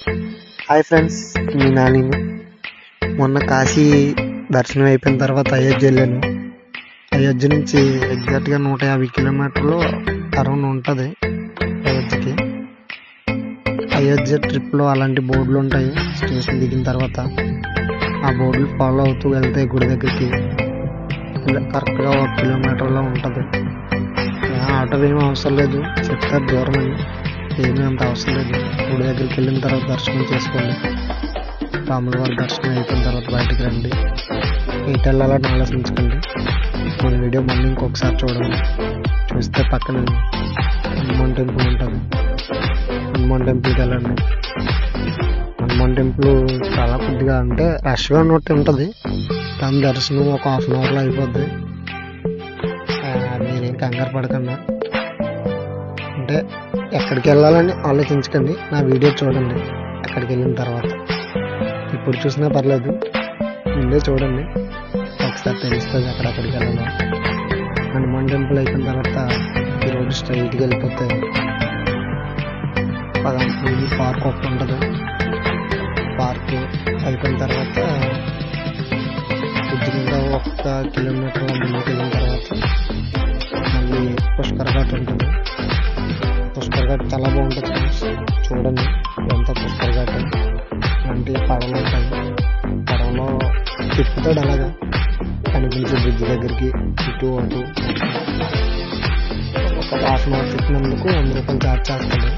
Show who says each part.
Speaker 1: Hi friends, మీ నాని. మొన్న కాశీ దర్శనం అయిపోయిన తర్వాత అయోధ్య వెళ్ళాను. అయోధ్య నుంచి ఎగ్జాక్ట్గా 150 కిలోమీటర్లు అరౌండ్ ఉంటుంది అయోధ్యకి. అయోధ్య ట్రిప్లో అలాంటి బోర్డులు ఉంటాయి. స్టేషన్ దిగిన తర్వాత ఆ బోర్డులు ఫాలో అవుతూ వెళ్తే గుడి దగ్గరికి కరెక్ట్గా 1 కిలోమీటర్లో ఉంటుంది. ఆటో ఏమీ అవసరం లేదు, చెప్తారు దూరం అని. ఏమీ అంత అవసరం లేదు. గుడి దగ్గరికి వెళ్ళిన తర్వాత దర్శనం చేసుకోండి. రాముల వారి దర్శనం అయిపోయిన తర్వాత బయటికి రండి. ఎటు వెళ్ళాలని ఆలోచించకండి. మన వీడియో మళ్ళీ ఇంకొకసారి చూడండి. చూస్తే పక్కన హనుమాన్ టెంపుల్ ఉంటుంది. హనుమాన్ టెంపుల్కి వెళ్ళండి. హనుమాన్ టెంపుల్ చాలా కొద్దిగా అంటే రష్గా ఉన్నట్టు ఉంటుంది, కానీ దర్శనం ఒక 1/2 అవర్లో అయిపోద్ది. మీరేం కంగారు పడకుండా, అంటే ఎక్కడికి వెళ్ళాలని ఆలోచించకండి. నా వీడియో చూడండి. అక్కడికి వెళ్ళిన తర్వాత ఇప్పుడు చూసినా పర్లేదు, ముందే చూడండి, ఒకసారి తెలుస్తుంది అక్కడికి వెళ్ళాలి. హనుమాన్ టెంపుల్ అయిపోయిన తర్వాత ఈ రోడ్డు స్ట్రైట్గా వెళ్ళిపోతే పార్క్ ఒకటి ఉంటుంది. పార్క్ అయిపోయిన తర్వాత కొద్దిగా 1 కిలోమీటర్ ముందుకు వెళ్ళిన తర్వాత మళ్ళీ పుష్కర్ ఘాట్ ఉంటుంది. పుష్కర్ ఘాట్ చాలా బాగుంటుంది ఫ్రెండ్స్, చూడండి ఎంత పుష్కర్ ఘాట్ అంటే పడవలు ఉంటాయి. పడవలో తిప్పుతాడు అలాగా కనిపించే బ్రిడ్జ్ దగ్గరికి ఇటు అటు. ఒక 1/2 అవర్ తిప్పినందుకు 100 రూపాయలు ఛార్జ్ చేస్తాడు.